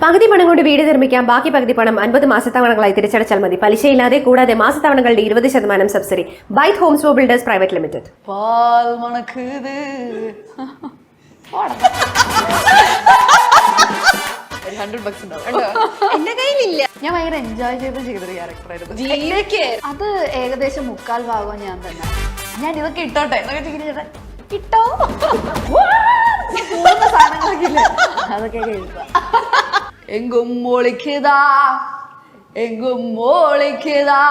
പകുതി പണം കൊണ്ട് വീട് നിർമ്മിക്കാം, ബാക്കി പകുതി പണം 50 മാസത്തവണകളായി തിരിച്ചടച്ചാൽ മതി. പലിശയില്ലാതെ, കൂടാതെ മാസത്തവണകളുടെ 20% subsidy. Byte Homes for Builders Private Limited. പാൽ മണക്കുത്. ഒരു $100 ഉണ്ടാവും. എന്റെ കയ്യിലില്ല. ഞാൻ ഭയങ്കര എൻജോയ് ചെയ്തൊരു ക്യാരക്ടറായിരുന്നു. അത് ഏകദേശം 3/4 ഭാഗം ഞാൻ തന്നെ. ഞാൻ ഇതൊക്കെ ഇട്ടോട്ടെ എന്നൊക്കെ ഇട്ടോ മൂന്ന് സാധനങ്ങളൊക്കെ ഇല്ലേ, അതൊക്കെ എഴുതുക. എങ്കും മോളിക്കതാ എങ്കും മോളിക്കതാ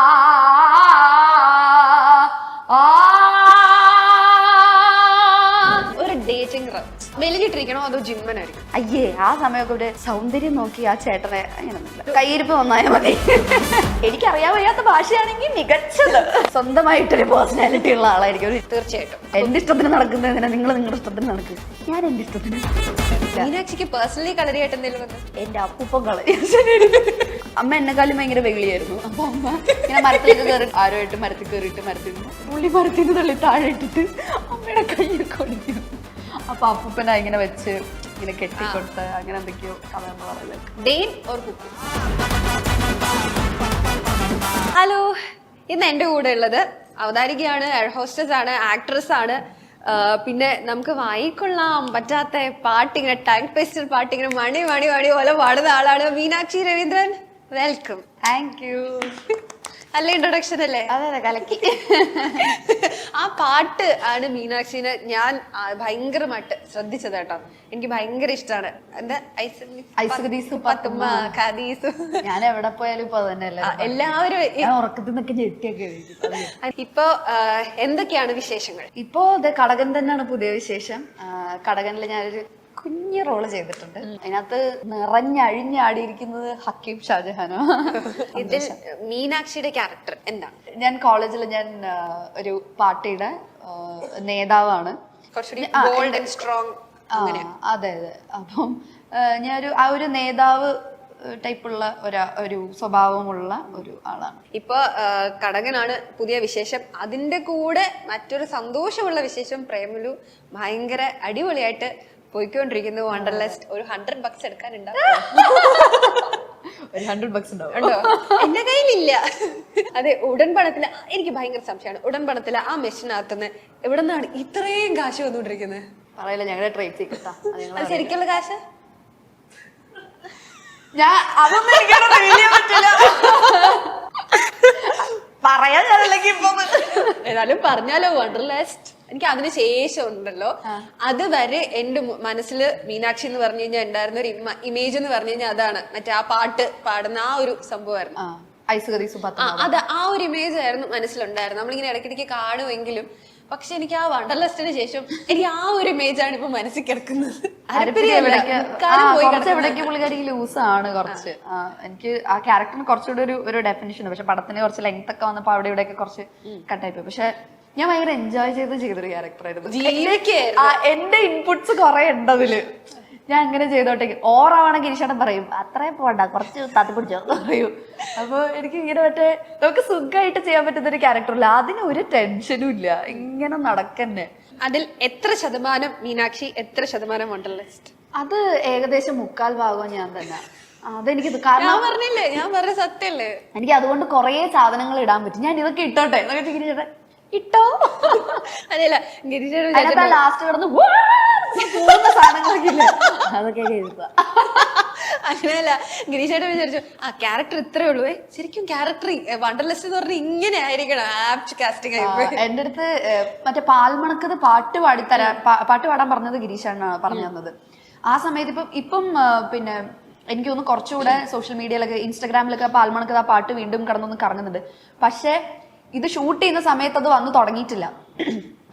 ഒരു ഡേറ്റിംഗ് മെലിഞ്ഞിട്ടിരിക്കണോ അതോ ജിമ്മനായിരിക്കും? അയ്യേ, ആ സമയമൊക്കെ ഒരു സൗന്ദര്യം നോക്കി ആ ചേട്ടനെ അങ്ങനെയൊന്നുമില്ല, കയ്യിരിപ്പ് നന്നായാൽ മതി. എനിക്കറിയാൻ വയ്യാത്ത ഭാഷയാണെങ്കിൽ മികച്ചത്. സ്വന്തമായിട്ടൊരു പേഴ്സണാലിറ്റി ഉള്ള ആളായിരിക്കും. തീർച്ചയായിട്ടും. എന്റെ ഇഷ്ടത്തിന് നടക്കുന്നതിനാ നിങ്ങൾ നിങ്ങളുടെ ഇഷ്ടത്തിന് നടക്കുക, ഞാൻ എന്റെ ഇഷ്ടത്തിന്. മീനാക്ഷിക്ക് പേഴ്സണലി കളറിയായിട്ട് എന്തെങ്കിലും വന്നു? എന്റെ അപ്പൂപ്പൻ കളരി. അമ്മ എന്നെക്കാളും ഭയങ്കര വെളിയായിരുന്നു. അപ്പൊ അമ്മ ഇങ്ങനെ മരത്തിലേക്ക് കയറി, ആരുമായിട്ട് മരത്തിൽ കയറിയിട്ട് മരത്തിൽ നിന്ന് തള്ളി താഴെ ഇട്ടിട്ട് അമ്മയുടെ കയ്യിൽ കൊടിക്കും. അപ്പൊ അപ്പൂപ്പനാ ഇങ്ങനെ വെച്ച് ഇങ്ങനെ കെട്ടിക്കൊടുത്ത് അങ്ങനെ എന്തൊക്കെയോ കഥ എന്ന് പറയുന്നത്. ഡെയിൻ ഓർ കുക്കു? ഹലോ, ഇന്ന് എൻ്റെ കൂടെ ഉള്ളത് അവതാരികയാണ്, എയർ ഹോസ്റ്റസ് ആണ്, ആക്ട്രസ് ആണ്. പിന്നെ നമുക്ക് വായിക്കൊള്ളാൻ പറ്റാത്ത പാട്ടിങ്ങനെ ടങ് ട്വിസ്റ്റർ പാട്ടിങ്ങനെ മണി മണി മണി പോലെ പാടുന്ന ആളാണ് Meenakshi Raveendran. Welcome. Thank you. നല്ല ഇൻട്രൊഡക്ഷൻ അല്ലേ? അതെ അതെ, കലക്കി. ആ പാട്ട് ആണ് മീനാക്ഷിനെ ഞാൻ ഭയങ്കരമായിട്ട് ശ്രദ്ധിച്ചത് കേട്ടോ. എനിക്ക് ഭയങ്കര ഇഷ്ടമാണ്. എന്താ ഞാൻ എവിടെ പോയാലും ഇപ്പൊ തന്നെയല്ലേ എല്ലാവരും ഉറക്കത്തിൽ നിന്നൊക്കെ ഞെട്ടിയൊക്കെ. ഇപ്പൊ എന്തൊക്കെയാണ് വിശേഷങ്ങൾ? ഇപ്പോ കടകൻ തന്നെയാണ് പുതിയ വിശേഷം. കടകനിൽ ഞാനൊരു കുഞ്ഞു റോള് ചെയ്തിട്ടുണ്ട്. അതിനകത്ത് നിറഞ്ഞഴിഞ്ഞാടിയിരിക്കുന്നത് ഹക്കീം ഷാജഹാനോ. ഇതിൽ മീനാക്ഷിയുടെ ക്യാരക്ടർ എന്താണ്? ഞാൻ കോളേജിൽ ഒരു പാർട്ടിയുടെ നേതാവാണ്. സ്ട്രോങ്. അതെ അതെ. അപ്പം ഞാനൊരു ആ ഒരു നേതാവ് ടൈപ്പുള്ള ഒരു സ്വഭാവമുള്ള ഒരു ആളാണ്. ഇപ്പൊ കടകനാണ് പുതിയ വിശേഷം. അതിന്റെ കൂടെ മറ്റൊരു സന്തോഷമുള്ള വിശേഷം, പ്രേമലു ഭയങ്കര അടിപൊളിയായിട്ട് പോയിക്കൊണ്ടിരിക്കുന്നു. വണ്ടർലസ്റ്റ് ഒരു $100 എടുക്കാനുണ്ടാവും. ഒരു $100 ഉണ്ടാവും. എന്റെ കയ്യിലില്ല. അതെ, ഉടൻ പണത്തില് എനിക്ക് ഭയങ്കര സംശയമാണ്. ഉടൻ പണത്തില് ആ മെഷീനകത്തുനിന്ന് എവിടെ നിന്നാണ് ഇത്രയും കാശ് വന്നുകൊണ്ടിരിക്കുന്നത്? പറയില്ല, ഞങ്ങളുടെ ട്രേഡ് സീക്രട്ടാ. ശരിക്കുള്ള കാശ് ഞാൻ അതൊന്നും എനിക്ക് പറയാൻ ഏതായാലും പറഞ്ഞാലോ, വണ്ടർലാസ്റ്റ് എനിക്ക് അതിന് ശേഷം ഉണ്ടല്ലോ, അതുവരെ എന്റെ മനസ്സിൽ മീനാക്ഷി എന്ന് പറഞ്ഞു കഴിഞ്ഞാൽ ഉണ്ടായിരുന്ന ഒരു ഇമേജ് എന്ന് പറഞ്ഞു കഴിഞ്ഞാൽ അതാണ് മറ്റേ ആ പാട്ട് പാടുന്ന ആ ഒരു സംഭവമായിരുന്നു. അത് ആ ഒരു ഇമേജ് ആയിരുന്നു മനസ്സിലുണ്ടായിരുന്നു. നമ്മളിങ്ങനെ ഇടയ്ക്കിടയ്ക്ക് കാണുമെങ്കിലും പക്ഷെ എനിക്ക് ആ വണ്ടർലസ്റ്റിന് ശേഷം എനിക്ക് ആ ഒരു ഇമേജ് ആണ് ഇപ്പൊ മനസ്സിൽ കിടക്കുന്നത്. പുള്ളിക്കാരി ലൂസാണ് കുറച്ച്. എനിക്ക് ആ ക്യാരക്ടറിന് കുറച്ചുകൂടെ ഒരു ഡെഫിനിഷൻ ഉണ്ട്. പക്ഷെ പടത്തിന് കുറച്ച് ലെങ്ത് ഒക്കെ വന്നപ്പോ അവിടെ ഇവിടെയൊക്കെ കുറച്ച് കട്ടായി പോയി. പക്ഷെ ഞാൻ ഭയങ്കര എൻജോയ് ചെയ്തൊരു ക്യാരക്ടറായിരുന്നു. എന്റെ ഇൻപുട്സ് കുറെ ഉണ്ട് അതില്. ഞാൻ അങ്ങനെ ചെയ്തോട്ടെ. ഓറാവണെങ്കിൽ ഗിരീഷേട്ടൻ പറയും അത്രയും പോണ്ട, കുറച്ച് തട്ടിപ്പിടിച്ചോ പറയൂ. അപ്പൊ എനിക്ക് ഇങ്ങനെ നമുക്ക് സുഖമായിട്ട് ചെയ്യാൻ പറ്റുന്ന ഒരു ക്യാരക്ടറില്ല. അതിന് ഒരു ടെൻഷനും ഇല്ല, ഇങ്ങനെ നടക്കന്നെ. അതിൽ എത്ര ശതമാനം മീനാക്ഷി, എത്ര ശതമാനം വണ്ടർലസ്റ്റ്? അത് ഏകദേശം 3/4 ഭാഗം ഞാൻ തന്നെ. അതെനിക്ക് കാരണം പറഞ്ഞില്ലേ, ഞാൻ പറഞ്ഞ സത്യല്ലേ, എനിക്ക് അതുകൊണ്ട് കുറെ സാധനങ്ങൾ ഇടാൻ പറ്റും. ഞാൻ ഇതൊക്കെ ഇട്ടോട്ടെ എന്നൊക്കെ ഗിരീഷേട്ടൻ ഇട്ടോ. അതെയല്ല, ഗിരീഷേട്ടൻ ലാസ്റ്റ് കിടന്ന് സാധനങ്ങളൊക്കെ ഇല്ലേ, അതൊക്കെ എഴുതുക. അങ്ങനെയല്ല, ഗിരീഷേട്ടൻ വിചാരിച്ചു ആ ക്യാരക്ടർ ഇത്രേ ഉള്ളൂ. ശരിക്കും ക്യാരക്ടർ വണ്ടർലസ്റ്റ് എന്ന് പറഞ്ഞാൽ ഇങ്ങനെ ആയിരിക്കണം. ആപ്റ്റ് കാസ്റ്റിംഗ് ആയിപ്പോയി. എന്റെ അടുത്ത് മറ്റേ പാൽമണക്കത് പാട്ട് പാടാൻ പറഞ്ഞത് ഗിരീഷാണ് പറഞ്ഞു തന്നത്. ആ സമയത്ത് ഇപ്പം പിന്നെ എനിക്ക് തോന്നുന്നു കുറച്ചുകൂടെ സോഷ്യൽ മീഡിയയിലൊക്കെ ഇൻസ്റ്റാഗ്രാമിലൊക്കെ പാൽമണക്കത് ആ പാട്ട് വീണ്ടും കടന്നൊന്ന് കറങ്ങുന്നുണ്ട്. പക്ഷെ ഇത് ഷൂട്ട് ചെയ്യുന്ന സമയത്ത് അത് വന്നു തുടങ്ങിയിട്ടില്ല.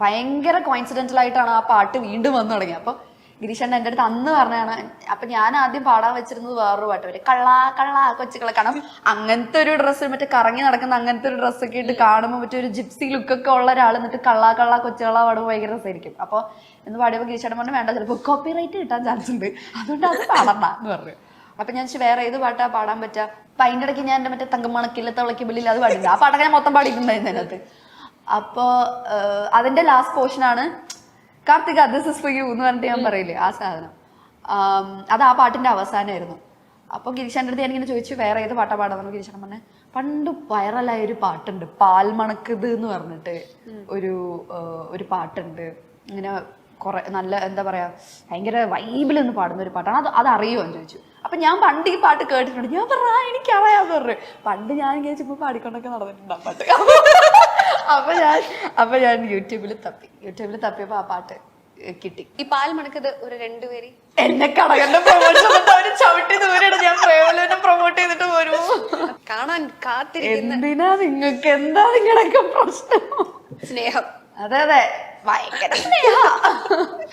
ഭയങ്കര കോയിൻസിഡന്റൽ ആയിട്ടാണ് ആ പാട്ട് വീണ്ടും വന്നു തുടങ്ങിയത്. അപ്പൊ ഗിരീഷേട്ടൻ എൻ്റെ അടുത്ത് അന്ന് പറഞ്ഞാണ്. അപ്പൊ ഞാൻ ആദ്യം പാടാൻ വെച്ചിരുന്നത് വേറൊരു പാട്ട് വരെ കള്ളാ കള്ളാ കൊച്ചുകളെ. കാരണം അങ്ങനത്തെ ഒരു ഡ്രസ്സ്, മറ്റേ കറങ്ങി നടക്കുന്ന അങ്ങനത്തെ ഒരു ഡ്രസ്സൊക്കെ ഇട്ട് കാണുമ്പോൾ മറ്റേ ഒരു ജിപ്സി ലുക്കൊക്കെ ഉള്ള ഒരാൾ എന്നിട്ട് കള്ളാ കള്ളാ കൊച്ചുകളാ പാടുമ്പോൾ ഭയങ്കര രസമായിരിക്കും. അപ്പൊ എന്ന് പാടിയപ്പോൾ ഗിരീഷേട്ടൻ പറഞ്ഞു വേണ്ട, ചിലപ്പോൾ കോപ്പിറൈറ്റ് കിട്ടാൻ ചാൻസ് ഉണ്ട്, അതുകൊണ്ട് അത് പാടണ്ട എന്ന് പറഞ്ഞു. അപ്പൊ ഞാൻ വേറെ ഏത് പാട്ടാ പാടാൻ പറ്റാ? അപ്പൊ അതിൻ്റെ ഇടയ്ക്ക് ഞാൻ എൻ്റെ മറ്റേ തങ്കമണക്കില്ല തവളക്കിബില്ലിൽ അത് പാടില്ല. ആ പാട്ടൊക്കെ ഞാൻ മൊത്തം പാടിയിട്ടുണ്ടായിരുന്നു അതിനകത്ത്. അപ്പോ അതിന്റെ ലാസ്റ്റ് പോർഷനാണ് Karthika this is for U എന്ന് പറഞ്ഞിട്ട് ഞാൻ പറയില്ലേ, ആ സാധനം. അത് ആ പാട്ടിന്റെ അവസാനമായിരുന്നു. അപ്പോൾ ഗിരീഷാൻ്റെ അടുത്ത് ഞാനിങ്ങനെ ചോദിച്ചു വേറെ ഏത് പാട്ടാ പാടാന്ന്. ഗിരീഷാൻ പറഞ്ഞെ പണ്ട് വൈറലായ ഒരു പാട്ടുണ്ട് പാൽ മണക്കത് എന്ന് പറഞ്ഞിട്ട് ഒരു പാട്ടുണ്ട്, ഇങ്ങനെ കുറെ നല്ല എന്താ പറയാ ഭയങ്കര വൈബിലൊന്ന് പാടുന്ന ഒരു പാട്ടാണ്, അത് അറിയുമോ എന്ന് ചോദിച്ചു. അപ്പൊ ഞാൻ പണ്ട് ഈ പാട്ട് കേട്ടിട്ടുണ്ട്. ഞാൻ പറഞ്ഞ എനിക്കറിയാന്ന് പറഞ്ഞു. പണ്ട് ഞാൻ ഇങ്ങനെ ചുമ്മാ പാടിക്കൊണ്ടൊക്കെ നടന്നിട്ടുണ്ട് ആ പാട്ട്. അപ്പൊ ഞാൻ യൂട്യൂബിൽ തപ്പിയപ്പോ ആ പാട്ട് കിട്ടി. ഈ പാൽ മണക്കത് ഒരു 2 പേര് എന്നെ കടകന്റെ പ്രൊമോഷൻ ചവിട്ടി ദൂരെയാണ് ഞാൻ പ്രേമലുവിനെ പ്രൊമോട്ട് ചെയ്തിട്ട് പോരുമോ കാണാൻ കാത്തിരിക്കുന്ന. എന്തിനാ നിങ്ങൾക്ക് എന്താ നിങ്ങളൊക്കെ പ്രശ്നം? സ്നേഹം. അതെ ഭയങ്കര സ്നേഹ.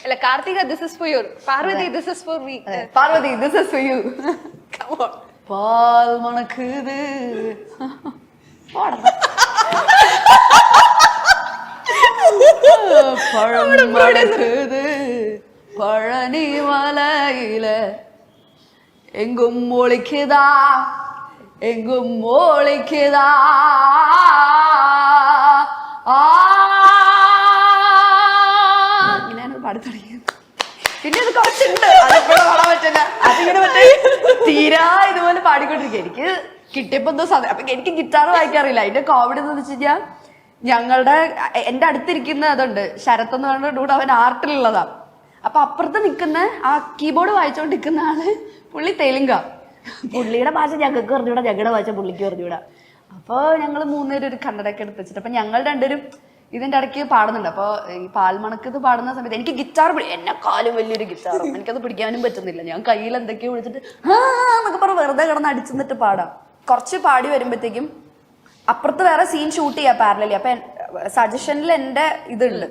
അല്ല Karthika this is for you, Parvathi this is for me. Parvathi this is for you. Come on. പാൽ മണക്കുത് പഴം മണക്കുത് പഴനി മലയില എങ്കും ഒളിക്കുതാ എങ്കും ഒളിക്കുതാ ഇങ്ങനെയാണ് പാടി തുടങ്ങിയത്. പിന്നെ അത് കുറച്ചുണ്ട്, അതിപ്പോഴും പാടാൻ പറ്റില്ല. അതിങ്ങനെ മറ്റേ തീരാ ഇതുപോലെ പാടിക്കൊണ്ടിരിക്കുക. എനിക്ക് കിട്ടിയപ്പോ എന്തോ സമയം. അപ്പൊ എനിക്ക് ഗിറ്റാർ വായിക്കാറില്ല. അതിന്റെ കോമഡി എന്ന് വെച്ച് കഴിഞ്ഞാൽ എന്റെ അടുത്തിരിക്കുന്ന അതുണ്ട് ശരത് എന്ന് പറഞ്ഞ ഡൂഡ്, അവൻ ആർട്ടിലുള്ളതാ. അപ്പൊ അപ്പുറത്ത് നിൽക്കുന്ന ആ കീബോർഡ് വായിച്ചോണ്ടിരിക്കുന്ന ആള് പുള്ളി തെലുങ്ക. പുള്ളിയുടെ ഭാഷ ഞങ്ങൾക്ക് പറഞ്ഞുകൂടാ, ഞങ്ങളുടെ ഭാഷ പുള്ളിക്ക് പറഞ്ഞുകൂടാ. അപ്പൊ ഞങ്ങൾ 3 പേരും ഒരു കണ്ണടയൊക്കെ എടുത്ത് വെച്ചിട്ട് അപ്പൊ ഞങ്ങൾ 2 പേരും ഇതിന്റെ ഇടയ്ക്ക് പാടുന്നുണ്ട്. അപ്പൊ ഈ പാൽമണക്കത് പാടുന്ന സമയത്ത് എനിക്ക് ഗിറ്റാർ എന്നെക്കാളും വലിയൊരു ഗിറ്റാറും എനിക്കത് പിടിക്കാനും പറ്റുന്നില്ല. ഞാൻ കയ്യിൽ എന്തൊക്കെയോ വിളിച്ചിട്ട് എന്നൊക്കെ പറഞ്ഞ് വെറുതെ കിടന്ന് അടിച്ചെന്നിട്ട് പാടാം. കുറച്ച് പാടി വരുമ്പോഴത്തേക്കും അപ്പുറത്ത് വേറെ സീൻ ഷൂട്ട് ചെയ്യാം പാരലലി. അപ്പൊ സജഷനിൽ എന്റെ ഇതുണ്ട്.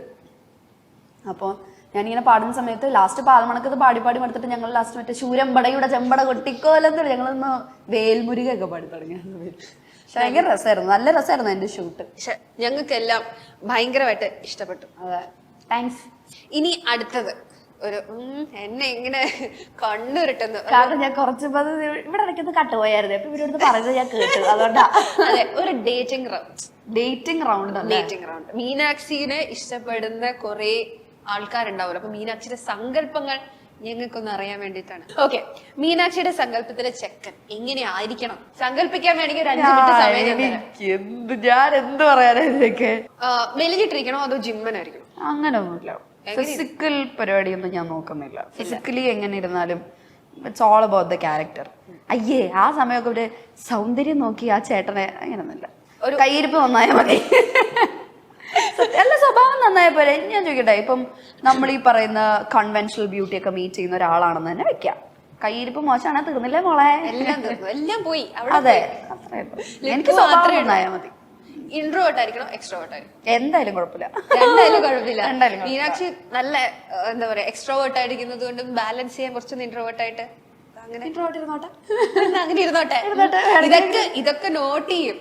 അപ്പോൾ ഞാനിങ്ങനെ പാടുന്ന സമയത്ത് ലാസ്റ്റ് പാൽമണക്കത് പാടി മടുത്തിട്ട് ഞങ്ങൾ ലാസ്റ്റ് മറ്റേ ശൂരമ്പടയുടെ ചെമ്പട കൊട്ടിക്കോലെന്ന് ഞങ്ങളൊന്ന് വേൽമുരുകൊക്കെ പാടി തുടങ്ങിയ ഭയങ്കര രസമായിരുന്നു. നല്ല രസമായിരുന്നു എന്റെ ഷൂട്ട്. ഞങ്ങൾക്കെല്ലാം ഭയങ്കരമായിട്ട് ഇഷ്ടപ്പെട്ടു. അതെ, താങ്ക്സ്. ഇനി അടുത്തത് ഒരു എന്നെ ഇങ്ങനെ കണ്ണുരുട്ടുന്നു. കാരണം ഞാൻ കുറച്ച് ഇവിടെ ഇടയ്ക്കൊന്ന് കട്ടുപോയായിരുന്നു. അപ്പൊ ഇവരോട് പറയുന്നത് ഞാൻ കേട്ടു, അതുകൊണ്ടാ. അതെ, ഒരു ഡേറ്റിംഗ് റൗണ്ട്. മീനാക്ഷിനെ ഇഷ്ടപ്പെടുന്ന കുറെ ആൾക്കാരുണ്ടാവുമല്ലോ. അപ്പൊ മീനാക്ഷിയുടെ സങ്കല്പങ്ങൾ ഞങ്ങൾക്കൊന്ന് അറിയാൻ വേണ്ടിയിട്ടാണ്. ഓക്കെ, മീനാക്ഷിയുടെ സങ്കല്പത്തിലെ ചെക്കൻ എങ്ങനെയായിരിക്കണം സങ്കല്പിക്കാൻ വേണമെങ്കിൽ ഒരു 5 മിനിറ്റ് സമയം ഞാൻ എന്ത് പറയാനാ ഇതിലേക്ക്. മെലിഞ്ഞിട്ടിരിക്കണോ അതോ ജിമ്മനായിരിക്കണം? അങ്ങനെ ഒന്നുമില്ല. ഫിസിക്കൽ പരിപാടിയൊന്നും ഞാൻ നോക്കുന്നില്ല. ഫിസിക്കലി എങ്ങനെ ഇരുന്നാലും it's all about the character. അയ്യേ ആ സമയമൊക്കെ ഒരു സൗന്ദര്യം നോക്കി ആ ചേട്ടനെ അങ്ങനെയൊന്നുമില്ല. ഒരു കയ്യിരിപ്പ് നന്നായാൽ മതി. എല്ലാ സ്വഭാവം നന്നായ പോലെ. ഞാൻ ചോദിക്കട്ടെ, ഇപ്പം നമ്മൾ ഈ പറയുന്ന കൺവെൻഷണൽ ബ്യൂട്ടി ഒക്കെ മീറ്റ് ചെയ്യുന്ന ഒരാളാണെന്ന് തന്നെ വെക്കാം. കയ്യിരിപ്പ് മോശമാണ്, തീർന്നില്ലേ മോളെ? എല്ലാം പോയി. അതെ, എനിക്ക് സ്വഭാവം നന്നായാൽ മതി. ഇൻട്രോവേർട്ട് ആയിരിക്കണോ എക്സ്ട്രോവേർട്ട് ആയിരിക്കും? എന്തായാലും കുഴപ്പമില്ല. രണ്ടായാലും കുഴപ്പമില്ല. മീനാക്ഷി നല്ല എന്താ പറയാ എക്സ്ട്രോവേർട്ട് ആയിരിക്കുന്നത് കൊണ്ട് ബാലൻസ് ചെയ്യാൻ കുറച്ചൊന്ന് ഇൻട്രോവേർട്ട് ആയിട്ട് അങ്ങനെ ഇൻട്രോവേർട്ട് ഇരുന്നോട്ടെ. അങ്ങനെ ഇരുന്നോട്ടെ. ഇതൊക്കെ നോട്ട് ചെയ്യും.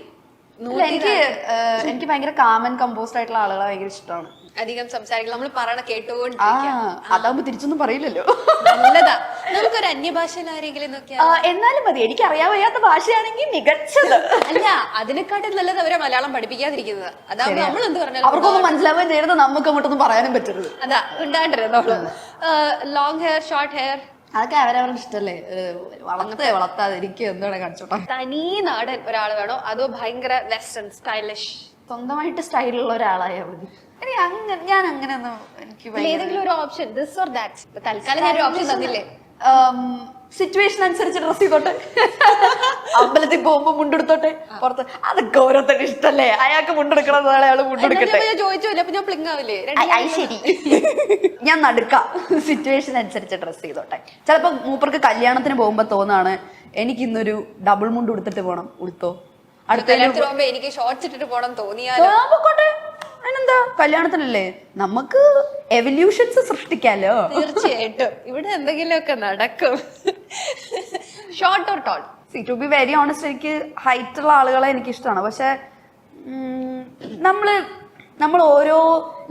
എനിക്ക് ഭയങ്കര കാമൻ കമ്പോസ്ഡ് ആയിട്ടുള്ള ആളുകളെ ഭയങ്കര ഇഷ്ടമാണ്. അധികം സംസാരിക്കണം, നമ്മൾ പറയണ കേട്ടുകൊണ്ട് അതാകുമ്പോ തിരിച്ചൊന്നും പറയില്ലല്ലോ. നല്ലതാ. നമുക്കൊരു അന്യഭാഷയിൽ ആരെങ്കിലും നോക്കിയാ എന്നാലും മതി. എനിക്ക് അറിയാൻ വയ്യാത്ത ഭാഷയാണെങ്കിൽ മികച്ചത്. അല്ല, അതിനെക്കാട്ടും നല്ലത് അവരെ മലയാളം പഠിപ്പിക്കാതിരിക്കുന്നത്. അതാവുമ്പോ നമ്മൾ എന്ത് പറഞ്ഞാലും അവർക്കൊന്നും മനസ്സിലാവുകയും ചെയ്യരുത്, നമുക്ക് അങ്ങോട്ടൊന്നും പറയാനും പറ്റരുത്. അതാ ഉണ്ടാണ്ടിരുന്നോളൂ. ലോങ് ഹെയർ, ഷോർട്ട് ഹെയർ, അതൊക്കെ അവരവരുടെ ഇഷ്ടല്ലേ. വളർത്താതിരിക്കുക എന്താണ് കാണിച്ചോട്ടെ. തനി നാടൻ ഒരാൾ വേണോ അതോ ഭയങ്കര വെസ്റ്റേൺ സ്റ്റൈലിഷ് സ്വന്തമായിട്ട് സ്റ്റൈലുള്ള ഒരാളായാൽ മതി. ഞാൻ അങ്ങനെയൊന്നും എനിക്ക് ഏതെങ്കിലും ഒരു ഓപ്ഷൻ ദിസ് ഓർ ദാറ്റ്. തൽക്കാലം ഞാൻ ഒരു ഓപ്ഷൻ തന്നില്ലേ. സിറ്റുവേഷൻ അനുസരിച്ച് ഡ്രസ് ചെയ്തോട്ടെ. അമ്പലത്തിൽ പോകുമ്പോ മുണ്ടെടുത്തോട്ടെ, പുറത്ത് അതൊക്കെ ഓരോരുത്തരുടെ ഇഷ്ടല്ലേ. അയാൾക്ക് മുണ്ടെടുക്കണം, അയാള് മുണ്ടെടുക്കട്ടെ. ചോദിച്ചില്ല അപ്പൊ ഞാൻ പ്ലിങ് ആവില്ലേ? ശരി, ഞാൻ നടുക്കാം. സിറ്റുവേഷൻ അനുസരിച്ച് ഡ്രസ് ചെയ്തോട്ടെ. ചിലപ്പോ മൂപ്പർക്ക് കല്യാണത്തിന് പോകുമ്പോ തോന്നാണ് എനിക്ക് ഇന്നൊരു ഡബിൾ മുണ്ട് ഉടുത്തിട്ട് പോണം, ഉടുത്തോ. അടുത്ത എനിക്ക് ഷോർട്ട്സ് ഇട്ടിട്ട് പോണം തോന്നിയാലോ അതിനെന്താ, കല്യാണത്തിനല്ലേ നമുക്ക് എവല്യൂഷൻസ് സൃഷ്ടിക്കാലോ. തീർച്ചയായിട്ടും ഇവിടെ എന്തെങ്കിലുമൊക്കെ നടക്കും. Short or tall? To be very honest, എനിക്ക് ഹൈറ്റ് ഉള്ള ആളുകളെ എനിക്ക് ഇഷ്ടമാണ്. പക്ഷെ നമ്മൾ ഓരോ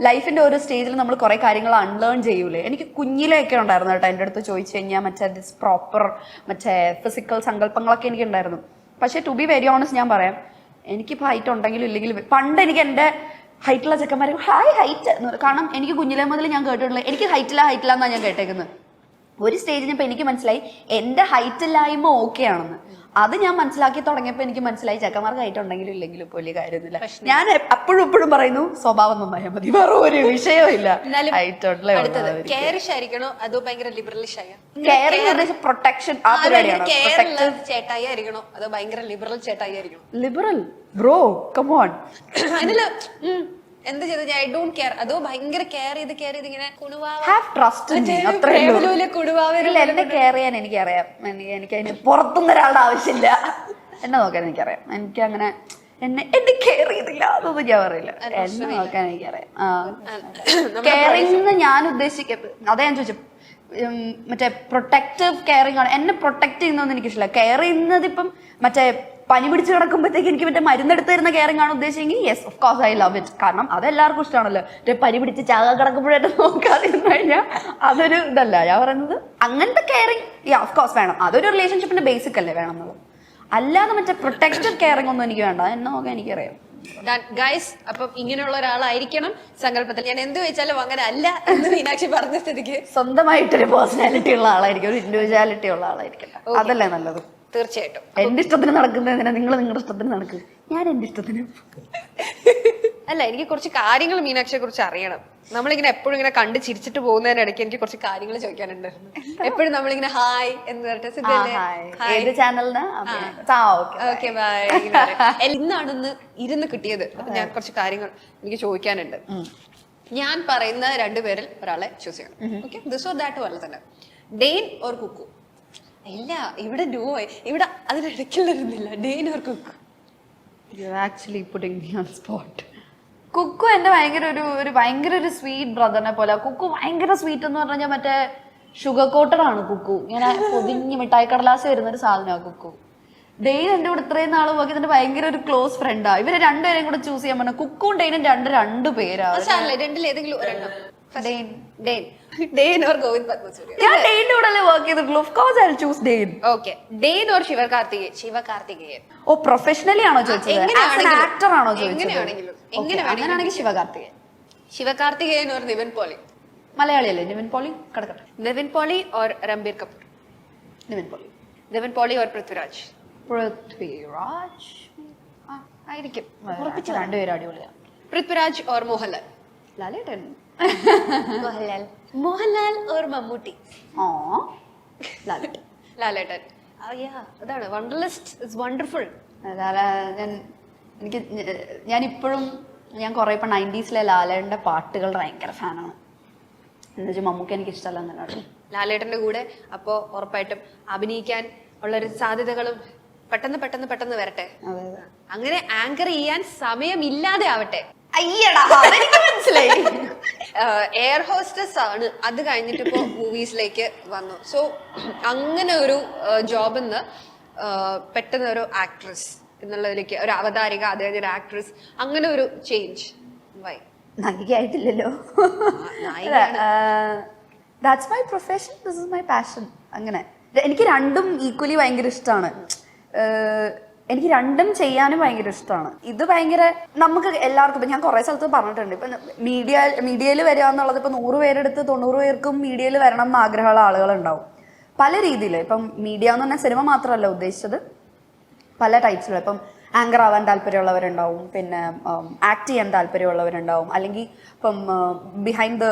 ലൈഫിന്റെ ഓരോ സ്റ്റേജിൽ നമ്മൾ കുറെ കാര്യങ്ങൾ അൺലേൺ ചെയ്യൂലേ. എനിക്ക് കുഞ്ഞിലെയൊക്കെ ഉണ്ടായിരുന്നു കേട്ടോ. എൻ്റെ അടുത്ത് ചോദിച്ചു കഴിഞ്ഞാൽ മറ്റേ ദിസ് പ്രോപ്പർ മറ്റേ ഫിസിക്കൽ സങ്കല്പങ്ങളൊക്കെ എനിക്ക് ഉണ്ടായിരുന്നു. പക്ഷെ ടു ബി വെരി ഓണസ്റ്റ് ഞാൻ പറയാം, എനിക്കിപ്പോൾ ഹൈറ്റ് ഉണ്ടെങ്കിലും ഇല്ലെങ്കിലും പണ്ട് എനിക്ക് എൻ്റെ ഹൈറ്റുള്ള ചെക്കന്മാരെ ഹായ് ഹൈറ്റ് എന്ന് പറയും. കാരണം എനിക്ക് കുഞ്ഞിലെ മുതൽ ഞാൻ കേട്ടിട്ടുള്ളത് എനിക്ക് ഹൈറ്റില്ല എന്നാണ് ഞാൻ കേട്ടേക്കുന്നത്. ഒരു സ്റ്റേജിന് ഇപ്പൊ എനിക്ക് മനസ്സിലായി എന്റെ ഹൈറ്റ് ഇല്ലായ്മ ഓക്കെ ആണെന്ന്. അത് ഞാൻ മനസ്സിലാക്കി തുടങ്ങിയപ്പോ എനിക്ക് മനസ്സിലായി ചെക്കന്മാർക്ക് ഹൈറ്റ് ഉണ്ടെങ്കിലും ഇല്ലെങ്കിലും ഇപ്പൊ വലിയ കാര്യമൊന്നുമില്ല. ഞാൻ എപ്പോഴും പറയുന്നു സ്വഭാവം നന്നായാൽ മതി, വേറെ ഒരു വിഷയവും ഇല്ല. കെയറിഷ് ആയിരിക്കണോ അതോ ഭയങ്കര ലിബറലിഷ് ആയ കെയറിംഗ് പ്രൊട്ടക്ഷൻ ആ പരിപാടിയാണ്. ചേട്ടായി ആയിരിക്കണോ അതോ ഭയങ്കര ലിബറൽ ചേട്ടായി ആയിരിക്കണോ? Liberal bro come on. അതില് എന്ത് ചെയ്ത് ഐ ഡോണ്ട് കെയർ അതോ ഭയങ്കര കെയർ ചെയ്ത് ഇങ്ങനെ എന്നെ കെയർ ചെയ്യാൻ എനിക്കറിയാം. എനിക്ക് അതിന് പുറത്തുനിന്ന് ഒരാളുടെ ആവശ്യമില്ല. എന്നെ നോക്കാൻ എനിക്കറിയാം. എനിക്ക് അങ്ങനെ എന്നെ കെയർ ചെയ്തില്ല അതൊന്നും ഞാൻ പറയില്ല. എന്നെ നോക്കാൻ എനിക്കറിയാം. കെയറിംഗ് ഞാൻ ഉദ്ദേശിക്കുന്നത് അതാ ഞാൻ ചോദിച്ചു. മറ്റേ പ്രൊട്ടക്റ്റീവ് കെയറിംഗ് ആണ്. എന്നെ പ്രൊട്ടക്ട് ചെയ്യുന്നതൊന്നും എനിക്കിഷ്ടമില്ല. കെയർ ചെയ്യുന്നത് ഇപ്പം മറ്റേ പനി പിടിച്ച് കിടക്കുമ്പോഴത്തേക്ക് എനിക്ക് മറ്റേ മരുന്നെടുത്ത് തരുന്ന കെയറിംഗ് ആണ് ഉദ്ദേശിച്ചെങ്കിൽ yes of course I love it. കാരണം അതെല്ലാവർക്കും ഇഷ്ടമാണല്ലോ. പനി പിടിച്ച് ചാക കിടക്കുമ്പോഴായിട്ട് നോക്കാതിരുന്നു കഴിഞ്ഞാൽ അതൊരു ഇതല്ല. ഞാൻ പറയുന്നത് അങ്ങനത്തെ കെയറിംഗ് ഓഫ് കോഴ്സ് വേണം. അതൊരു റിലേഷൻഷിപ്പിന്റെ ബേസിക് അല്ലേ വേണം എന്നുള്ളത്. അല്ലാതെ മറ്റേ പ്രൊട്ടക്റ്റീവ് കെയറിംഗ് ഒന്നും എനിക്ക് വേണ്ട. എന്നെ നോക്കാൻ എനിക്കറിയാം. ഗൈസ്, അപ്പം ഇങ്ങനെയുള്ള ഒരാളായിരിക്കണം സങ്കല്പത്തിൽ. ഞാൻ എന്ത് ചോദിച്ചാലും അങ്ങനെ അല്ല എന്ന് മീനാക്ഷി പറഞ്ഞ സ്ഥിതിക്ക് സ്വന്തമായിട്ടൊരു പേഴ്സണാലിറ്റി ഉള്ള ആളായിരിക്കും, ഒരു ഇൻഡിവിജ്വാലിറ്റി ഉള്ള ആളായിരിക്കും. അതല്ലേ നല്ലത്. തീർച്ചയായിട്ടും. എന്റെ ഇഷ്ടത്തിന് നടക്കുന്നതിനാ നിങ്ങൾ നിങ്ങളുടെ ഇഷ്ടത്തിന് നടക്കുക, ഞാൻ എന്റെ ഇഷ്ടത്തിന്. അല്ല, എനിക്ക് കുറച്ച് കാര്യങ്ങൾ മീനാക്ഷിയെ കുറിച്ച് അറിയണം. നമ്മളിങ്ങനെ എപ്പോഴും ഇങ്ങനെ കണ്ട് ചിരിച്ചിട്ട് പോകുന്നതിനിടയ്ക്ക് എനിക്ക് കുറച്ച് കാര്യങ്ങൾ ചോദിക്കാനുണ്ടായിരുന്നു. എപ്പോഴും നമ്മളിങ്ങനെ ഹായ് എന്ന് പറഞ്ഞിട്ട് ഇന്നാണെന്ന് ഇരുന്ന് കിട്ടിയത്. അപ്പൊ ഞാൻ കുറച്ച് കാര്യങ്ങൾ എനിക്ക് ചോദിക്കാനുണ്ട്. ഞാൻ പറയുന്ന രണ്ടുപേരിൽ ഒരാളെ ചൂസ് ചെയ്യണം. ഓക്കെ, ദിസ് ഓർ ദാറ്റ് പോലെ തന്നെ. ഡെയിൻ ഓർ കുക്കു? ഇല്ല, ഇവിടെ നോ, ഇവിടെ അതിനിടയ്ക്കുള്ളിരുന്നില്ല. ഡെയിൻ ഓർ കുക്കു? കുക്കു എന്റെ ഭയങ്കര ഒരു സ്വീറ്റ് ബ്രദറിനെ പോലെ. കുക്കു ഭയങ്കര സ്വീറ്റ് എന്ന് പറഞ്ഞാൽ മറ്റേ ഷുഗർ കോട്ടറാണ് കുക്കു. ഇങ്ങനെ പൊതിഞ്ഞ് മിഠായി കടലാസ് വരുന്ന ഒരു സാധനമാണ് കുക്കു. ഡെയിൻ എന്റെ കൂടെ ഇത്രയും നാൾ പോക്കി ഇതിന്റെ ഭയങ്കര ഒരു ക്ലോസ് ഫ്രണ്ടാ. ഇവരെ രണ്ടുപേരെയും കൂടെ ചൂസ് ചെയ്യാൻ പറഞ്ഞ കുക്കും ഡെയിനും രണ്ടു പേരാണ്. രണ്ടിൽ ഏതെങ്കിലും ഒരെണ്ണം. ഡെയിൻ ഓർ ഗോവിന്ദ് പത്മസൂര്യ? ഞാൻ ഡെയിന്റെ കൂടെ വർക്ക് ചെയ്തിട്ടുള്ളൂ. Of course I will choose Dain. Okay, Dain or Sivakarthikeyan? ഓ, പ്രൊഫഷണലി ആണോ ചോദിച്ചത്? ആക്ടർ ആണോ ചോദിച്ചത്? എങ്ങനെയാണെങ്കിലും. അങ്ങനെയാണെങ്കിൽ ശിവകാർത്തികേയൻ. ശിവകാർത്തികേയൻ ഓർ നിവിൻ പോളി? മലയാളിയല്ലേ നിവിൻ പോളി? കിടക്കട്ടെ. നിവിൻ പോളി ഓർ രൺബീർ കപൂർ? നിവിൻ പോളി. നിവിൻ പോളി ഓർ പൃഥ്വിരാജ്? പൃഥ്വിരാജ് ആയിരിക്കും. രണ്ടുപേരും അടിപൊളിയാണ്. പൃഥ്വിരാജ് ഓർ മോഹൻലാൽ? ലാലേട്ടൻ. മോഹൻലാൽ ഓർ മമ്മൂട്ടി? ലാലേട്ടൻ. ലാലേട്ടൻ. അതാണ് വണ്ടർലിസ്റ്റ് ഇസ് വണ്ടർഫുൾ. ഞാനിപ്പോഴും ഞാൻ കുറെ ഇപ്പൊ 90s ലാലേട്ടന്റെ പാട്ടുകളുടെ ഭയങ്കര ഫാനാണ്. എന്നുവെച്ചാൽ മമ്മൂക്ക് എനിക്ക് ഇഷ്ടമല്ല എന്നല്ല. ലാലേട്ടന്റെ കൂടെ അപ്പോ ഉറപ്പായിട്ടും അഭിനയിക്കാൻ ഉള്ളൊരു സാധ്യതകളും പെട്ടെന്ന് വരട്ടെ. അങ്ങനെ ആങ്കർ ചെയ്യാൻ സമയമില്ലാതെ ആവട്ടെ. അയ്യടാ, അതെനിക്ക് മനസ്സിലായി. എയർ ഹോസ്റ്റസ് ആണ്. അത് കഴിഞ്ഞിട്ട് ഇപ്പോ മൂവീസിലേക്ക് വന്നു. സോ അങ്ങനെ ഒരു ജോബിൽ നിന്ന് പെട്ടെന്ന് ഒരു ആക്ട്രസ് എന്നുള്ളതിലേക്ക്, ഒരു അവതാരിക, അത് കഴിഞ്ഞൊരു ആക്ട്രസ്, അങ്ങനെ ഒരു ചേഞ്ച് വൈ? നായികയായിട്ടില്ലല്ലോ. That's my profession, this is my passion. അങ്ങനെ എനിക്ക് രണ്ടും ഈക്വലി ഭയങ്കര ഇഷ്ടമാണ്. എനിക്ക് രണ്ടും ചെയ്യാനും ഭയങ്കര ഇഷ്ടമാണ്. ഇത് ഭയങ്കര നമുക്ക് എല്ലാവർക്കും, ഇപ്പം ഞാൻ കുറേ സ്ഥലത്ത് പറഞ്ഞിട്ടുണ്ട്, ഇപ്പം മീഡിയയിൽ വരിക എന്നുള്ളത് ഇപ്പം 100 പേരെടുത്ത് 90 പേർക്കും മീഡിയയിൽ വരണം എന്ന് ആഗ്രഹമുള്ള ആളുകളുണ്ടാവും. പല രീതിയിൽ. ഇപ്പം മീഡിയ എന്ന് പറഞ്ഞാൽ സിനിമ മാത്രമല്ല ഉദ്ദേശിച്ചത്, പല ടൈപ്സിലുള്ള. ഇപ്പം ആങ്കർ ആവാൻ താല്പര്യമുള്ളവരുണ്ടാവും, പിന്നെ ആക്ട് ചെയ്യാൻ താല്പര്യമുള്ളവരുണ്ടാവും, അല്ലെങ്കിൽ ഇപ്പം ബിഹൈൻഡ് ദ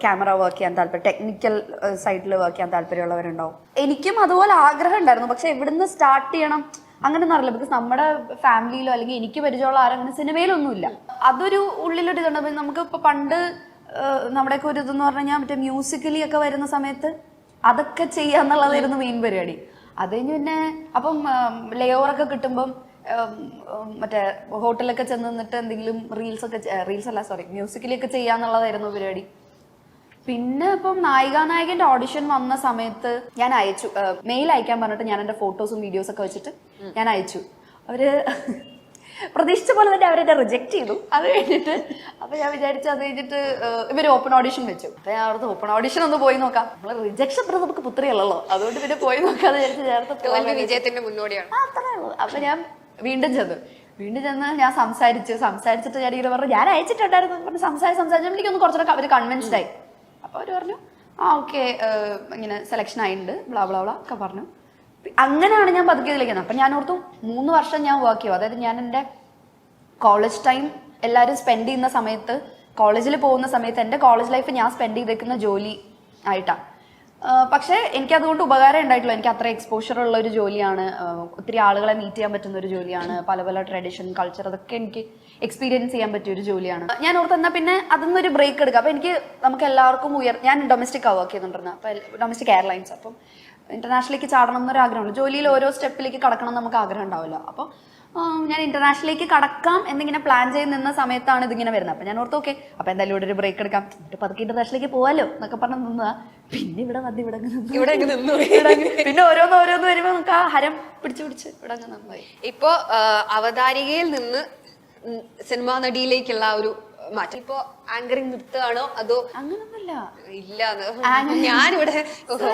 ക്യാമറ വർക്ക് ചെയ്യാൻ താല്പര്യം, ടെക്നിക്കൽ സൈഡിൽ വർക്ക് ചെയ്യാൻ താല്പര്യമുള്ളവരുണ്ടാവും. എനിക്കും അതുപോലെ ആഗ്രഹം ഉണ്ടായിരുന്നു. പക്ഷെ എവിടുന്ന് സ്റ്റാർട്ട് ചെയ്യണം അങ്ങനെയൊന്നും അറിയില്ല. ബിക്കോസ് നമ്മുടെ ഫാമിലിയിലോ അല്ലെങ്കിൽ എനിക്ക് പരിചയമുള്ള ആരും അങ്ങനെ സിനിമയിലൊന്നുമില്ല. അതൊരു ഉള്ളിലൊരു ഇതുണ്ട്. നമുക്ക് ഇപ്പോൾ പണ്ട് നമ്മുടെയൊക്കെ ഒരു ഇതെന്ന് പറഞ്ഞു കഴിഞ്ഞാൽ മറ്റേ മ്യൂസിക്കലി ഒക്കെ വരുന്ന സമയത്ത് അതൊക്കെ ചെയ്യാന്നുള്ളതായിരുന്നു മെയിൻ പരിപാടി. അത് കഴിഞ്ഞ് പിന്നെ അപ്പം ലെയോറൊക്കെ കിട്ടുമ്പം മറ്റേ ഹോട്ടലൊക്കെ ചെന്ന് നിന്നിട്ട് എന്തെങ്കിലും മ്യൂസിക്കലി ഒക്കെ ചെയ്യാന്നുള്ളതായിരുന്നു പരിപാടി. പിന്നെ ഇപ്പം നായികന്റെ ഓഡിഷൻ വന്ന സമയത്ത് ഞാൻ അയച്ചു, മെയിൽ അയക്കാൻ പറഞ്ഞിട്ട് ഞാൻ എൻ്റെ ഫോട്ടോസും വീഡിയോസും ഒക്കെ വെച്ചിട്ട് ഞാൻ അയച്ചു. അവര് പ്രതീക്ഷിച്ച പോലെ തന്നെ അവരെന്നെ റിജക്ട് ചെയ്തു. അത് കഴിഞ്ഞിട്ട് അപ്പൊ ഞാൻ വിചാരിച്ചു അത് കഴിഞ്ഞിട്ട് ഇവര് ഓപ്പൺ ഓഡിഷൻ വെച്ചു. അപ്പൊ ഞാൻ അവിടുത്തെ ഓപ്പൺ ഓഡിഷൻ ഒന്ന് പോയി നോക്കാം. നമ്മള് റിജക്ഷൻ നമുക്ക് പുത്രിയല്ലോ, അതുകൊണ്ട് പിന്നെ പോയി നോക്കാന്ന് വിചാരിച്ചു. ചേർത്ത് വിജയത്തിന്റെ മുന്നോടിയാണ്. അത്രേ ഉള്ളൂ. അപ്പൊ ഞാൻ വീണ്ടും ചെന്ന് ഞാൻ സംസാരിച്ചിട്ട് ഞാൻ ഇങ്ങനെ പറഞ്ഞു ഞാൻ അയച്ചിട്ടുണ്ടായിരുന്നു. സംസാരിച്ചു എനിക്കൊന്ന് കുറച്ചുകൂടെ അവര് കൺവിൻസ്ഡ് ആയി. അപ്പൊ അവര് പറഞ്ഞു ഓക്കെ ഇങ്ങനെ സെലക്ഷൻ ആയിട്ടുണ്ട് ബ്ലാ ബ്ലാ ബ്ലാ ഒക്കെ പറഞ്ഞു. അങ്ങനെയാണ് ഞാൻ പതുക്കെ ഇതിലേക്കുന്നത്. അപ്പം ഞാൻ ഓർത്തു 3 വർഷം ഞാൻ വർക്ക് ചെയ്യും. അതായത് ഞാൻ എൻ്റെ കോളേജ് ടൈം എല്ലാവരും സ്പെൻഡ് ചെയ്യുന്ന സമയത്ത്, കോളേജിൽ പോകുന്ന സമയത്ത് എൻ്റെ കോളേജ് ലൈഫ് ഞാൻ സ്പെൻഡ് ചെയ്തേക്കുന്ന ജോലി ആയിട്ടാണ്. പക്ഷേ എനിക്കതുകൊണ്ട് ഉപകാരം ഉണ്ടായിട്ടുള്ളൂ. എനിക്ക് അത്ര എക്സ്പോഷർ ഉള്ള ഒരു ജോലിയാണ്, ഒത്തിരി ആളുകളെ മീറ്റ് ചെയ്യാൻ പറ്റുന്ന ഒരു ജോലിയാണ്, പല പല ട്രഡീഷൻ കൾച്ചർ അതൊക്കെ എനിക്ക് എക്സ്പീരിയൻസ് ചെയ്യാൻ പറ്റിയ ഒരു ജോലിയാണ്. ഞാൻ ഓർത്ത് എന്നാൽ പിന്നെ അതിന്നൊരു ബ്രേക്ക് എടുക്കാം. അപ്പോൾ എനിക്ക് നമുക്ക് എല്ലാവർക്കും ഞാൻ ഡൊമസ്റ്റിക് വർക്ക് ചെയ്തുകൊണ്ടിരുന്നത്, അപ്പോൾ ഡൊമസ്റ്റിക് എയർലൈൻസ്. അപ്പം ഇന്റർനാഷണലിലേക്ക് ചാടണം എന്നൊരു ആഗ്രഹമുണ്ട്. ജോലിയിൽ ഓരോ സ്റ്റെപ്പിലേക്ക് കടക്കണം എന്ന് നമുക്ക് ആഗ്രഹം ഉണ്ടാവില്ല. അപ്പോൾ ഞാൻ ഇന്റർനാഷണലിലേക്ക് കടക്കാം എന്നിങ്ങനെ പ്ലാൻ ചെയ്ത് നിന്ന സമയത്താണ് ഇതിങ്ങനെ വരുന്നത്. അപ്പം ഞാൻ ഓർത്ത് ഓക്കെ, അപ്പം എന്തായാലും ഇവിടെ ഒരു ബ്രേക്ക് എടുക്കാം, എന്നിട്ട് പതുക്കെ ഇന്റർനാഷണലിലേക്ക് പോകാമല്ലോ എന്നൊക്കെ പറഞ്ഞ് നിന്നതാ. പിന്നെ ഇവിടെ വന്ന് ഇവിടെ പിന്നെ ഓരോന്ന് വരുമ്പോൾ നമുക്ക് ആ ഹരം പിടിച്ച് ഇവിടെ നന്നായി. ഇപ്പൊ അവതാരികയിൽ നിന്ന് സിനിമാ നടിയിലേക്കുള്ള ഒരു മാറ്റം, ഇപ്പൊ ആങ്കറിങ് നിർത്തുകയാണോ അതോ? അങ്ങനൊന്നുമില്ല, ഇല്ലാന്ന് ഞാനിവിടെ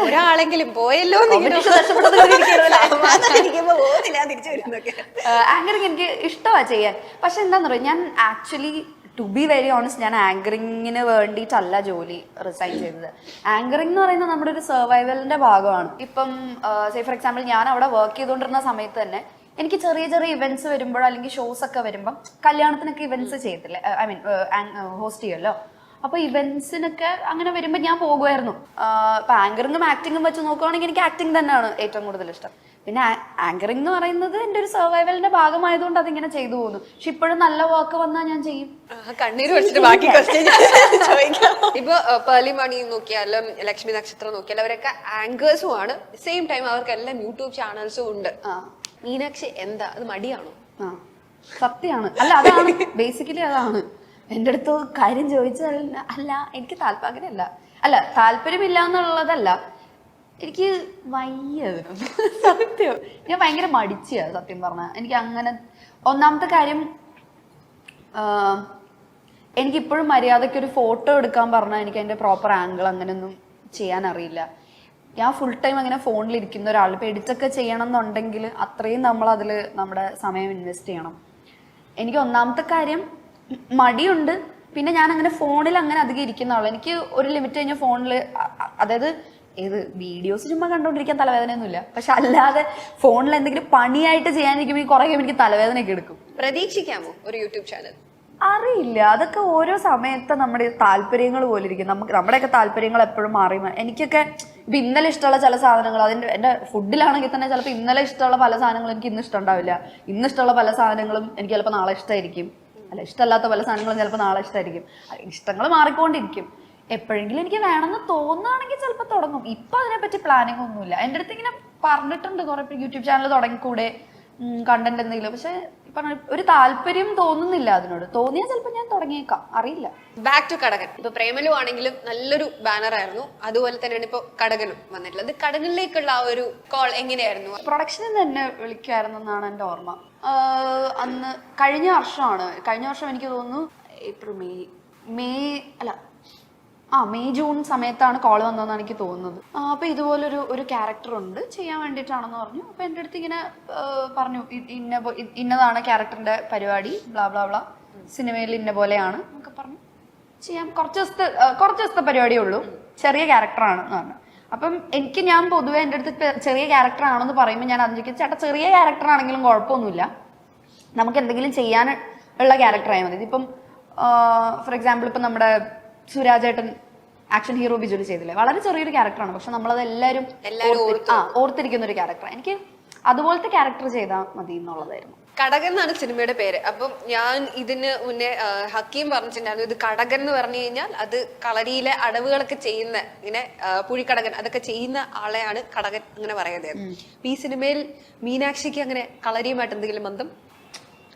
ഒരാളെങ്കിലും പോയല്ലോ ആങ്കറിങ് എനിക്ക് ഇഷ്ടമാണ് ചെയ്യാൻ. പക്ഷെ എന്താന്ന് പറയുക, ഞാൻ actually to be very honest, ഞാൻ ആങ്കറിങ്ങിന് വേണ്ടിയിട്ടല്ല ജോലി റിസൈൻ ചെയ്തത്. ആങ്കറിംഗ് എന്ന് പറയുന്നത് നമ്മുടെ ഒരു സർവൈവലിന്റെ ഭാഗമാണ്. ഇപ്പം സേ ഫോർ എക്സാമ്പിൾ ഞാൻ അവിടെ വർക്ക് ചെയ്തുകൊണ്ടിരുന്ന സമയത്ത് തന്നെ എനിക്ക് ചെറിയ ചെറിയ ഇവന്റ്സ് വരുമ്പോഴോ അല്ലെങ്കിൽ ഷോസ് ഒക്കെ വരുമ്പം, കല്യാണത്തിനൊക്കെ ഇവന്റ്സ് ചെയ്യത്തില്ലേ, ഐ മീൻ ഹോസ്റ്റ് ചെയ്യുമല്ലോ. അപ്പൊ ഇവന്റ്സിനൊക്കെ അങ്ങനെ വരുമ്പോ ഞാൻ പോകുമായിരുന്നു. ഇപ്പൊ ആങ്കറിങ്ങും ആക്ടിങ്ങും വെച്ച് നോക്കുവാണെങ്കിൽ എനിക്ക് ആക്ടിങ് തന്നെയാണ് ഏറ്റവും കൂടുതൽ ഇഷ്ടം. പിന്നെ ആങ്കറിംഗ് എന്ന് പറയുന്നത് എൻ്റെ ഒരു സർവൈവലിന്റെ ഭാഗമായതുകൊണ്ട് അതിങ്ങനെ ചെയ്തു പോകുന്നു. പക്ഷെ ഇപ്പോഴും നല്ല വർക്ക് വന്നാൽ ഞാൻ ചെയ്യും. കണ്ണീര് വെച്ചിട്ട് ബാക്കി ചോദിക്കാം. ഇപ്പൊ പേർലി മണി നോക്കിയാലും ലക്ഷ്മി നക്ഷത്രം നോക്കിയാലും അവരൊക്കെ ആങ്കേഴ്സും ആണ്, സെയിം ടൈം അവർക്കെല്ലാം യൂട്യൂബ് ചാനൽസും ഉണ്ട്. മീനാക്ഷി എന്താ അത് മടിയാണോ? സത്യമാണ്. അല്ല, അതാണ് ബേസിക്കലി അതാണ്. എൻ്റെ അടുത്ത് കാര്യം ചോദിച്ചാൽ അല്ല എനിക്ക് താല്പര്യമല്ല, അല്ല താല്പര്യമില്ല എന്നുള്ളതല്ല, എനിക്ക് വയ്യ. സത്യം ഞാൻ ഭയങ്കര മടിച്ചാ സത്യം പറഞ്ഞാൽ. എനിക്ക് അങ്ങനെ ഒന്നാമത്തെ കാര്യം, എനിക്കിപ്പോഴും മര്യാദയ്ക്ക് ഒരു ഫോട്ടോ എടുക്കാൻ പറഞ്ഞാൽ എനിക്ക് അതിൻ്റെ പ്രോപ്പർ ആംഗിൾ അങ്ങനെയൊന്നും ചെയ്യാൻ അറിയില്ല. ഞാൻ ഫുൾ ടൈം അങ്ങനെ ഫോണിലിരിക്കുന്ന ഒരാൾ. ഇപ്പോൾ എഡിറ്റൊക്കെ ചെയ്യണം എന്നുണ്ടെങ്കിൽ അത്രയും നമ്മളതിൽ നമ്മുടെ സമയം ഇൻവെസ്റ്റ് ചെയ്യണം. എനിക്ക് ഒന്നാമത്തെ കാര്യം മടിയുണ്ട്. പിന്നെ ഞാൻ അങ്ങനെ ഫോണിൽ അങ്ങനെ അധികം ഇരിക്കുന്ന ആളാണ്. എനിക്ക് ഒരു ലിമിറ്റ് കഴിഞ്ഞ ഫോണിൽ, അതായത് വീഡിയോസ് ചുമ്മാ കണ്ടുകൊണ്ടിരിക്കാൻ തലവേദനയൊന്നുമില്ല, പക്ഷെ അല്ലാതെ ഫോണിൽ എന്തെങ്കിലും പണിയായിട്ട് ചെയ്യാനിരിക്കുമ്പോൾ കുറേ എനിക്ക് തലവേദനയൊക്കെ എടുക്കും. പ്രതീക്ഷിക്കാമോ ഒരു യൂട്യൂബ് ചാനൽ? അറിയില്ല, അതൊക്കെ ഓരോ സമയത്ത് നമ്മുടെ താല്പര്യങ്ങൾ പോലെ ഇരിക്കും. നമ്മുടെയൊക്കെ താല്പര്യങ്ങൾ എപ്പോഴും മാറി. എനിക്കൊക്കെ ഇപ്പം ഇന്നലെ ഇഷ്ടമുള്ള ചില സാധനങ്ങൾ, എൻ്റെ ഫുഡിലാണെങ്കിൽ തന്നെ ചിലപ്പോൾ ഇന്നലെ ഇഷ്ടമുള്ള പല സാധനങ്ങളും എനിക്ക് ഇന്ന് ഇഷ്ടം ഉണ്ടാവില്ല. ഇന്ന് ഇഷ്ടമുള്ള പല സാധനങ്ങളും എനിക്ക് ചിലപ്പോൾ നാളെ ഇഷ്ടമായിരിക്കും. അല്ല, ഇഷ്ടമല്ലാത്ത പല സാധനങ്ങളും ചിലപ്പോൾ നാളെ ഇഷ്ടമായിരിക്കും. ഇഷ്ടങ്ങൾ മാറിക്കൊണ്ടിരിക്കും. എപ്പോഴെങ്കിലും എനിക്ക് വേണമെന്ന് തോന്നുകയാണെങ്കിൽ ചിലപ്പോൾ തുടങ്ങും. ഇപ്പം അതിനെപ്പറ്റി പ്ലാനിങ് ഒന്നുമില്ല. എൻ്റെ അടുത്ത് ഇങ്ങനെ പറഞ്ഞിട്ടുണ്ട് കുറേ യൂട്യൂബ് ചാനൽ തുടങ്ങിക്കൂടെ, കണ്ടന്റ് എന്തെങ്കിലും. പക്ഷെ ഇപ്പം ഒരു താല്പര്യം തോന്നുന്നില്ല അതിനോട്. തോന്നിയാൽ ചിലപ്പോൾ ഞാൻ തുടങ്ങിയേക്കാം, അറിയില്ല. Back to Kadakan. ഇപ്പൊ പ്രേമലു ആണെങ്കിലും നല്ലൊരു ബാനർ ആയിരുന്നു, അതുപോലെ തന്നെയാണ് ഇപ്പൊ കടകനും വന്നിട്ടുള്ളത്. കടകനിലേക്കുള്ള ആ ഒരു കോൾ എങ്ങനെയായിരുന്നു? പ്രൊഡക്ഷനിൽ നിന്ന് എന്നെ വിളിക്കുമായിരുന്നു എന്നാണ് എൻ്റെ ഓർമ്മ. അന്ന് കഴിഞ്ഞ വർഷം എനിക്ക് തോന്നുന്നു ഏപ്രിൽ മെയ് ജൂൺ സമയത്താണ് കോൾ വന്നതെന്നാണ് എനിക്ക് തോന്നുന്നത്. അപ്പോൾ ഇതുപോലൊരു ക്യാരക്ടർ ഉണ്ട്, ചെയ്യാൻ വേണ്ടിയിട്ടാണെന്ന് പറഞ്ഞു. അപ്പോൾ എൻ്റെ അടുത്ത് ഇങ്ങനെ പറഞ്ഞു, ഇന്നതാണ് ക്യാരക്ടറിൻ്റെ പരിപാടി, ബ്ലാ ബ്ലാ ബ്ലാ, സിനിമയിൽ ഇന്ന പോലെയാണ് എന്നൊക്കെ പറഞ്ഞു. ചെയ്യാം, കുറച്ച് ദിവസത്തെ പരിപാടിയേ ഉള്ളൂ, ചെറിയ ക്യാരക്ടറാണ് എന്ന് പറഞ്ഞു. അപ്പം ഞാൻ പൊതുവെ എൻ്റെ അടുത്ത് ചെറിയ ക്യാരക്ടർ ആണെന്ന് പറയുമ്പോൾ ഞാൻ അതിലേക്ക്, ചേട്ടാ ചെറിയ ക്യാരക്ടർ ആണെങ്കിലും കുഴപ്പമൊന്നുമില്ല, നമുക്ക് എന്തെങ്കിലും ചെയ്യാൻ ഉള്ള ക്യാരക്ടറായി മതി. ഇതിപ്പം ഫോർ എക്സാമ്പിൾ ഇപ്പം നമ്മുടെ സുരാജേട്ടൻ ആക്ഷൻ ഹീറോ ബിജുവിൽ ചെയ്തില്ലേ, വളരെ ചെറിയൊരു ക്യാരക്ടറാണ്, പക്ഷെ നമ്മളത് എല്ലാവരും ഓർത്തിരിക്കുന്ന ഒരു ക്യാരക്ടറാണ്. എനിക്ക് അതുപോലത്തെ ക്യാരക്ടർ ചെയ്താൽ മതി എന്നുള്ളതായിരുന്നു. കടകൻ എന്നാണ് സിനിമയുടെ പേര്. അപ്പം ഞാൻ ഇതിന് മുന്നേ ഹക്കീം പറഞ്ഞിട്ടുണ്ടായിരുന്നു, ഇത് കടകൻ എന്ന് പറഞ്ഞു കഴിഞ്ഞാൽ അത് കളരിയിലെ അടവുകളൊക്കെ ചെയ്യുന്ന, ഇങ്ങനെ പുഴിക്കടകൻ അതൊക്കെ ചെയ്യുന്ന ആളെയാണ് കടകൻ അങ്ങനെ പറയുന്നത്. ഈ സിനിമയിൽ മീനാക്ഷിക്ക് അങ്ങനെ കളരിയുമായിട്ട് എന്തെങ്കിലും ബന്ധം?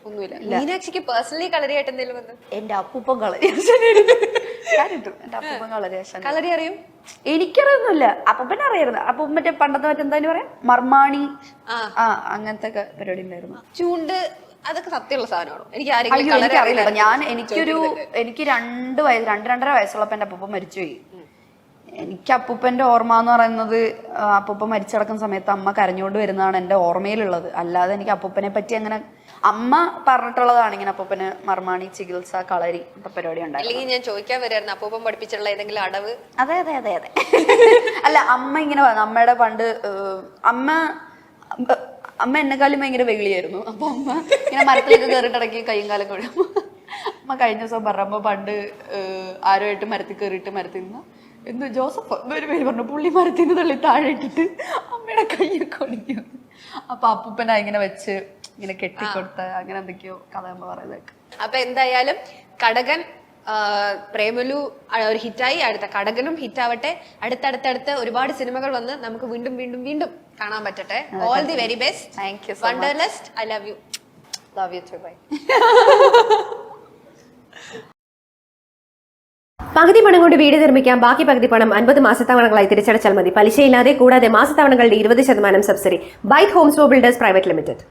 ഒന്നുമില്ല. മീനാക്ഷിക്ക് പേഴ്സണലി കളരിയായിട്ട് എന്തെങ്കിലും ബന്ധം? എന്റെ അപ്പൂപ്പൻ കളരി അറിയും. എനിക്കറിയൊന്നുമില്ല, അപ്പൂപ്പൻ അറിയായിരുന്നു. അപ്പം മറ്റേ പണ്ടത്തെ മറ്റെന്താ പറയാ, മർമാണി, അങ്ങനത്തെ ഒക്കെ പരിപാടി ഉണ്ടായിരുന്നു. ചൂണ്ട് അതൊക്കെ സത്യമുള്ള സാധനമാണോ? എനിക്ക് അറിയില്ല. എനിക്ക് 2-2.5 വയസ്സുള്ളപ്പോ എന്റെ അപ്പൂപ്പൻ മരിച്ചുപോയി. എനിക്ക് അപ്പൂപ്പന്റെ ഓർമ്മ എന്ന് പറയുന്നത് അപ്പൂപ്പൻ മരിച്ചടക്കുന്ന സമയത്ത് അമ്മ കരഞ്ഞുകൊണ്ട് വരുന്നതാണ് എൻ്റെ ഓർമ്മയിലുള്ളത്. അല്ലാതെ എനിക്ക് അപ്പൂപ്പനെ പറ്റി അങ്ങനെ അമ്മ പറഞ്ഞിട്ടുള്ളതാണ് ഇങ്ങനെ അപ്പൂപ്പന് മർമാണി ചികിത്സ കളരി പരിപാടി ഉണ്ടായിരുന്നു. അല്ലെങ്കിൽ ഞാൻ ചോദിക്കാൻ വരായിരുന്നു അപ്പൂപ്പൻ പഠിപ്പിച്ചുള്ള ഏതെങ്കിലും അടവ്. അതെ അതെ അതെ അതെ അല്ല അമ്മ ഇങ്ങനെ അമ്മയുടെ പണ്ട് അമ്മ എന്നെക്കാളും ഭയങ്കര വെളിയായിരുന്നു. അപ്പൊ അമ്മ ഇങ്ങനെ മരത്തിലേക്ക് കയറിയിട്ടിടയ്ക്ക് കയ്യും കാലം കൊഴും. അമ്മ കഴിഞ്ഞ ദിവസം പറഞ്ഞപ്പോ പണ്ട് ആരുമായിട്ട് മരത്തിൽ കയറിയിട്ട് മരത്തിൽ നിന്ന് എന്ത് ജോസഫ് എന്നൊരു പേര് പറഞ്ഞു, പുള്ളി മരത്തിൽ നിന്ന് തള്ളി താഴെ ഇട്ടിട്ട് അമ്മയുടെ കയ്യൊക്കെ ഒടിഞ്ഞു. അപ്പൊ അപ്പൂപ്പനാ ഇങ്ങനെ വെച്ച് ഇങ്ങനെ കെട്ടിക്കൊടുത്ത അങ്ങനെ എന്തൊക്കെയോ കഥ അമ്മ പറയുന്നത്. അപ്പൊ എന്തായാലും കടകൻ പ്രേമലു ഒരു ഹിറ്റായി, അടുത്ത കടകനും ഹിറ്റാവട്ടെ, അടുത്തടുത്തടുത്ത് ഒരുപാട് സിനിമകൾ വന്ന് നമുക്ക് വീണ്ടും വീണ്ടും വീണ്ടും കാണാൻ പറ്റട്ടെ. All the very best. Thank you. Wanderlust. I love you. Love you too. Bye. പകുതി പണം കൊണ്ട് വീട് നിർമ്മിക്കാം, ബാക്കി പകുതി പണം 50 മാസത്തവണകളായി തിരിച്ചടച്ചാൽ മതി. പലിശയില്ലാതെ, കൂടാതെ മാസത്തവണകളുടെ 20% subsidy. Byte Homes Builders Private limited.